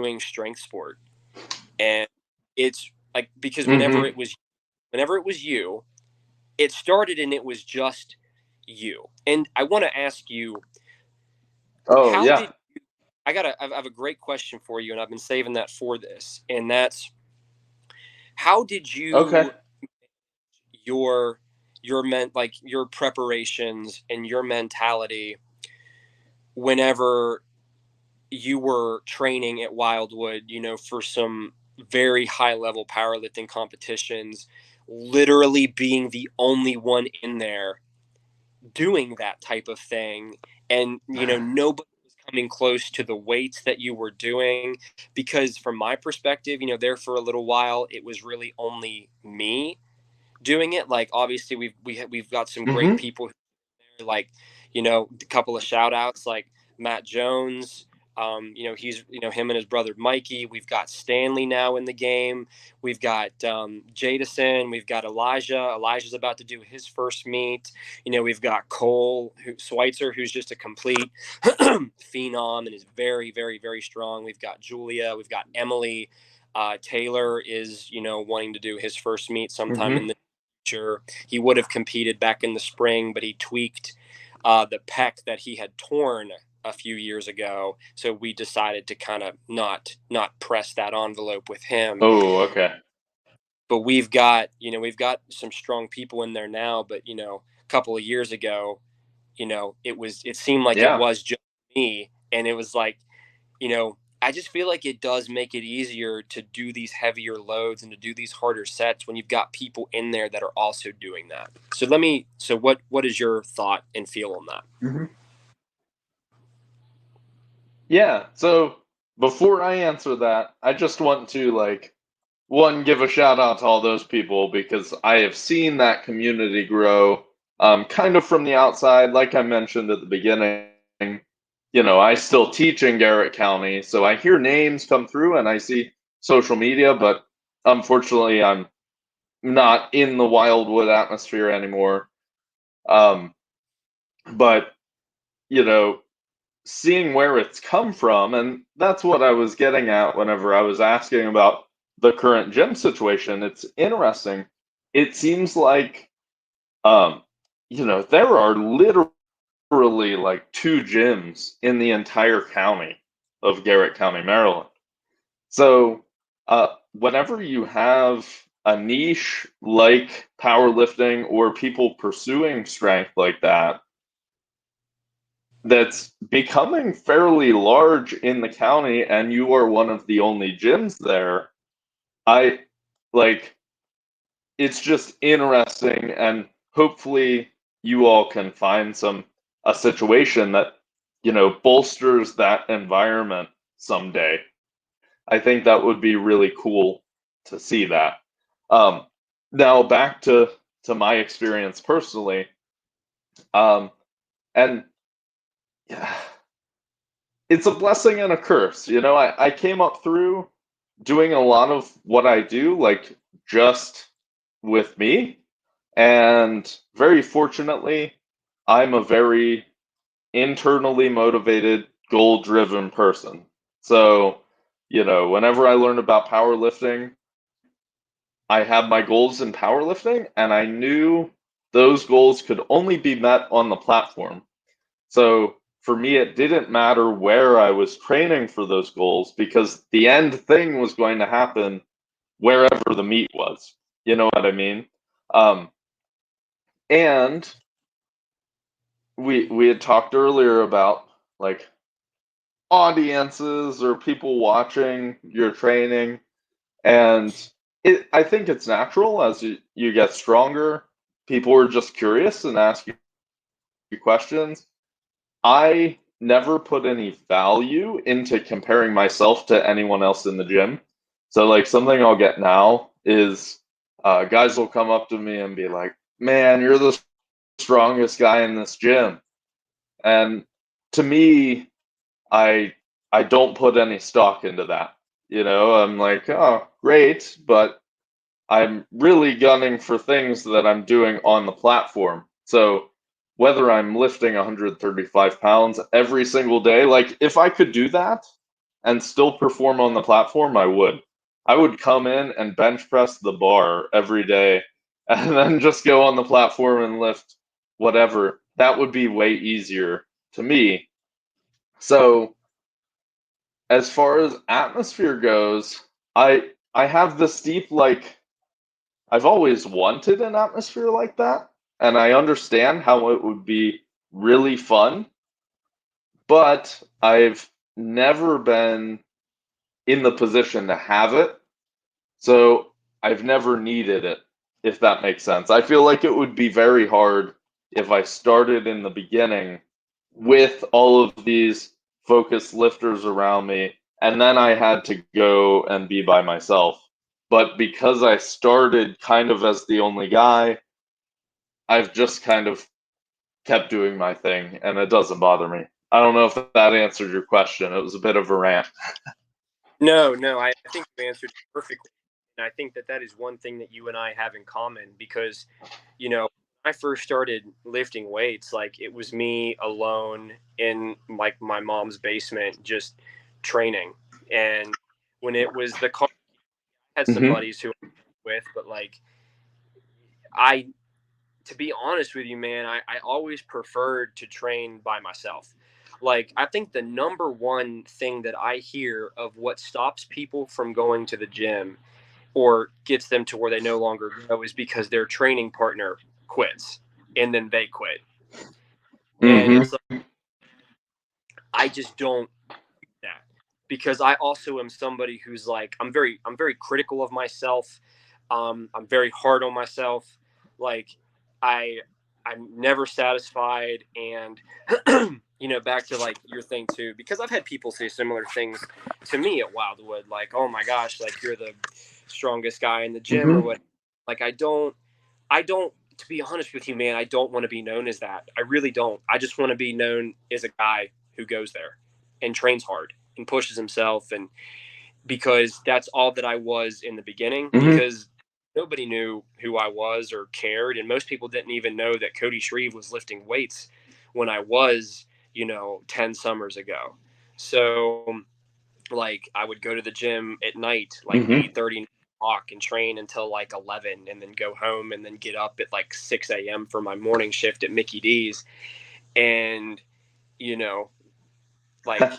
doing strength sport. And it's like, because Mm-hmm. whenever it was you, it started and it was just you. And I want to ask you, Oh how yeah. did I have a great question for you, and I've been saving that for this. And that's, how did Okay. you your your preparations and your mentality whenever you were training at Wildwood, for some very high level powerlifting competitions, literally being the only one in there doing that type of thing, and nobody was coming close to the weights that you were doing. Because from my perspective, there for a little while it was really only me doing it. Like, obviously we've got some great Mm-hmm. people like, a couple of shout outs like Matt Jones. He's, him and his brother Mikey. We've got Stanley now in the game. We've got Jadison. We've got Elijah. Elijah's about to do his first meet. We've got Cole Schweitzer, who's just a complete phenom and is very, very, very strong. We've got Julia. We've got Emily. Taylor is, wanting to do his first meet sometime in Mm-hmm. the future. He would have competed back in the spring, but he tweaked the pec that he had torn a few years ago. So we decided to kind of not press that envelope with him. Oh, okay. But we've got some strong people in there now. But a couple of years ago, it seemed like it Yeah. was just me, and it was like, I just feel like it does make it easier to do these heavier loads and to do these harder sets when you've got people in there that are also doing that. So what is your thought and feel on that? Mm-hmm. Yeah. So before I answer that, I just want to one, give a shout out to all those people because I have seen that community grow kind of from the outside. Like I mentioned at the beginning, I still teach in Garrett County, so I hear names come through and I see social media, but unfortunately, I'm not in the Wildwood atmosphere anymore. Um, but, you know, seeing where it's come from, and that's what I was getting at whenever I was asking about the current gym situation. It's interesting. It seems like, um, there are literally like two gyms in the entire county of Garrett County, Maryland. So, whenever you have a niche like powerlifting or people pursuing strength like that, that's becoming fairly large in the county, and you are one of the only gyms there, I like it's just interesting, and hopefully you all can find a situation that bolsters that environment someday. I think that would be really cool to see that. Um, Now back to my experience personally, and yeah, it's a blessing and a curse. I came up through doing a lot of what I do, like just with me. And very fortunately, I'm a very internally motivated, goal driven person. So, whenever I learned about powerlifting, I had my goals in powerlifting, and I knew those goals could only be met on the platform. So for me, it didn't matter where I was training for those goals because the end thing was going to happen wherever the meet was. You know what I mean? Um, and we had talked earlier about like audiences or people watching your training, and I think it's natural as you get stronger. People are just curious and ask you questions. I never put any value into comparing myself to anyone else in the gym. So, like, something I'll get now is guys will come up to me and be like, "Man, you're the strongest guy in this gym." And to me, I I don't put any stock into that. I'm like, "Oh, great," but I'm really gunning for things that I'm doing on the platform. So whether I'm lifting 135 pounds every single day, like if I could do that, and still perform on the platform, I would. I would come in and bench press the bar every day and then just go on the platform and lift whatever. That would be way easier to me. So, as far as atmosphere goes, I have this deep like I've always wanted an atmosphere like that, and I understand how it would be really fun, but I've never been in the position to have it. So I've never needed it, if that makes sense. I feel like it would be very hard if I started in the beginning with all of these focused lifters around me, and then I had to go and be by myself. But because I started kind of as the only guy, I've just kind of kept doing my thing, and it doesn't bother me. I don't know if that answered your question. It was a bit of a rant. No, I think you answered it perfectly. And I think that that is one thing that you and I have in common because, when I first started lifting weights, like it was me alone in like my mom's basement, just training. And when it was the car, I had some Mm-hmm. buddies who I was with, but like I, to be honest with you, man, I always preferred to train by myself. Like, I think the number one thing that I hear of what stops people from going to the gym or gets them to where they no longer go is because their training partner quits and then they quit. And Mm-hmm. it's like, I just don't do that because I also am somebody who's like, I'm very critical of myself. I'm very hard on myself. Like I, I'm never satisfied. And, back to like your thing too, because I've had people say similar things to me at Wildwood, like, oh my gosh, like you're the strongest guy in the gym or Mm-hmm. what. Like, I don't, to be honest with you, man, I don't want to be known as that. I really don't. I just want to be known as a guy who goes there and trains hard and pushes himself. And because that's all that I was in the beginning, Mm-hmm. because nobody knew who I was or cared. And most people didn't even know that Cody Shreve was lifting weights when I was, 10 summers ago. So like I would go to the gym at night, like Mm-hmm. 8:30 o'clock and train until like 11 and then go home and then get up at like 6 a.m. for my morning shift at Mickey D's. And, you know, like,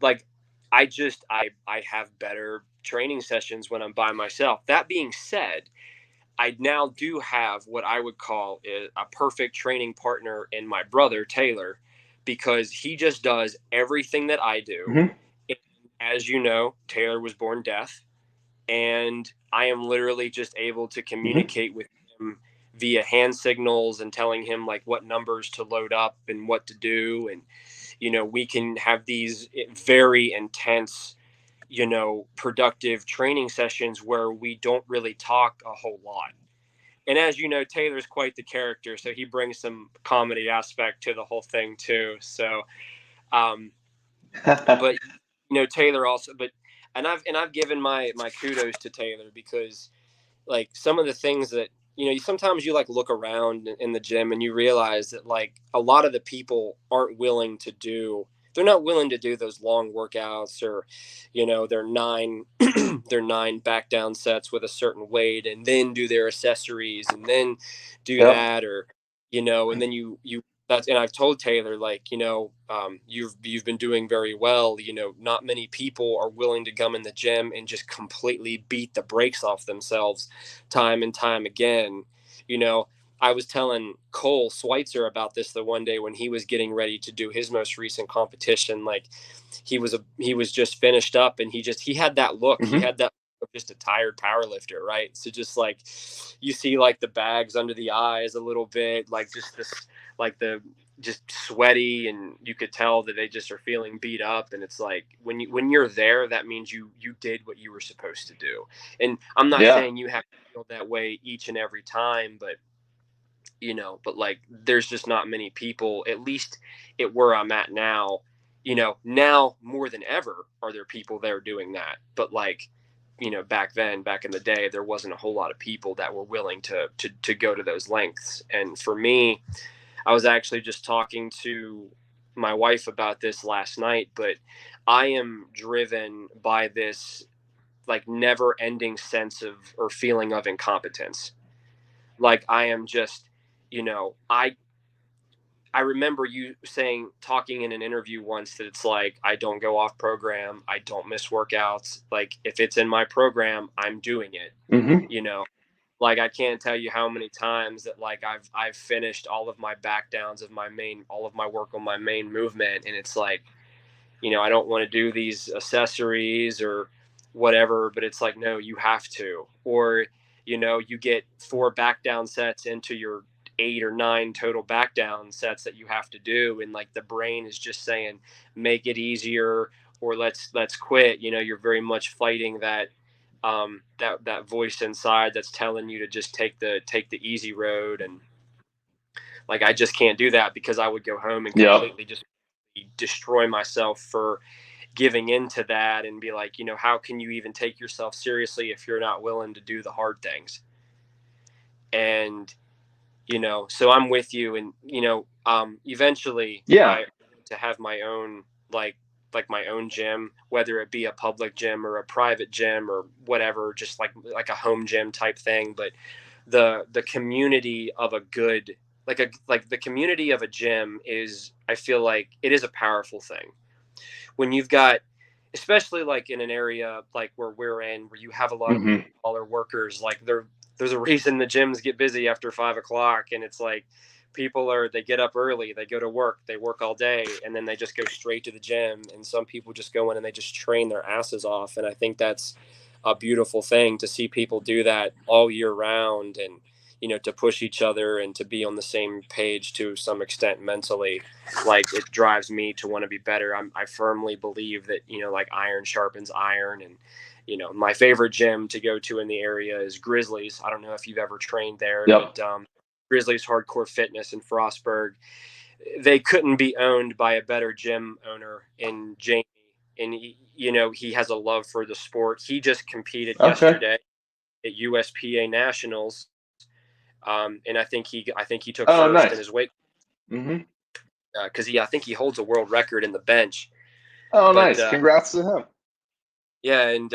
like I have better training sessions when I'm by myself. That being said, I now do have what I would call a perfect training partner in my brother, Taylor, because he just does everything that I do. Mm-hmm. And as you know, Taylor was born deaf, and I am literally just able to Mm-hmm. communicate with him via hand signals and telling him like what numbers to load up and what to do. And, we can have these very intense, productive training sessions where we don't really talk a whole lot. And as you know, Taylor's quite the character, so he brings some comedy aspect to the whole thing too. So, um, but Taylor also, but and I've given my kudos to Taylor because like some of the things that sometimes you like look around in the gym and you realize that like a lot of the people aren't willing to do. They're not willing to do those long workouts or, their nine their nine back down sets with a certain weight and then do their accessories and then do Yep. that or and then you that's and I've told Taylor like you've been doing very well. Not many people are willing to come in the gym and just completely beat the brakes off themselves time and time again. You know, I was telling Cole Schweitzer about this the one day when he was getting ready to do his most recent competition. Like he was just finished up and he had that look. He Mm-hmm. had that look of just a tired power lifter, right? So just like you see like the bags under the eyes a little bit, like just this like the just sweaty and you could tell that they just are feeling beat up. And it's like when you're there, that means you did what you were supposed to do. And I'm not Yeah. saying you have to feel that way each and every time, but but like there's just not many people, at least at where I'm at now. Now more than ever are there people there doing that. But like, back then, back in the day, there wasn't a whole lot of people that were willing to go to those lengths. And for me, I was actually just talking to my wife about this last night, but I am driven by this like never ending sense of or feeling of incompetence. Like I am just, I remember you saying, talking in an interview once, that it's like, I don't go off program. I don't miss workouts. Like, if it's in my program, I'm doing it, Mm-hmm. you know? Like, I can't tell you how many times that, like, I've finished all of my back downs of all of my work on my main movement. And it's like, I don't want to do these accessories or whatever, but it's like, no, you have to. Or, you get 4 back down sets into your 8 or 9 total back down sets that you have to do. And like the brain is just saying, make it easier, or let's quit. You're very much fighting that voice inside that's telling you to just take the easy road. And like, I just can't do that, because I would go home and Yep. completely just destroy myself for giving into that, and be like, how can you even take yourself seriously if you're not willing to do the hard things? And, so I'm with you. And, eventually Yeah. I to have my own, like my own gym, whether it be a public gym or a private gym or whatever, just like a home gym type thing. But the community of a good, like the community of a gym is, I feel like it is a powerful thing when you've got, especially like in an area like where we're in, where you have a lot of Mm-hmm. smaller workers. Like there's a reason the gyms get busy after 5 o'clock, and it's like they get up early, they go to work, they work all day, and then they just go straight to the gym. And some people just go in and they just train their asses off. And I think that's a beautiful thing to see people do that all year round, and to push each other and to be on the same page to some extent mentally. Like, it drives me to want to be better. I firmly believe that, like, iron sharpens iron. And my favorite gym to go to in the area is Grizzlies. I don't know if you've ever trained there, Yep. but Grizzlies Hardcore Fitness in Frostburg, they couldn't be owned by a better gym owner in Jamie. And he has a love for the sport. He just competed Okay. yesterday at USPA Nationals, and I think he took Oh, first in nice. his weight, Mm-hmm. because I think he holds a world record in the bench. Oh, But nice. Congrats to him. yeah, and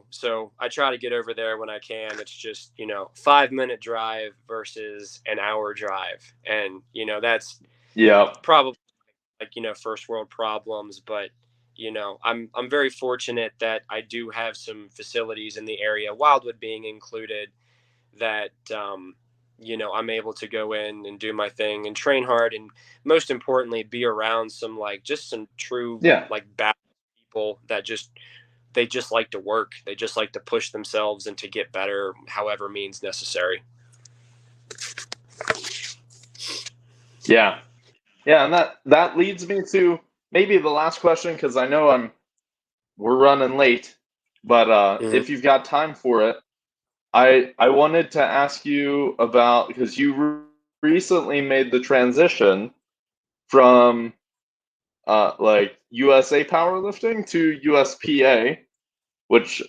so I try to get over there when I can. It's just 5-minute drive versus an hour drive, and that's Yep. probably like first world problems. But I'm very fortunate that I do have some facilities in the area, Wildwood being included, that I'm able to go in and do my thing and train hard, and most importantly be around some, like, just some true, Yeah. like, bad people that they just like to work, they just like to push themselves and to get better however means necessary. Yeah. Yeah, and that leads me to maybe the last question, because I know we're running late, but Mm-hmm. if you've got time for it, I wanted to ask you about, because you recently made the transition from like USA powerlifting to USPA, which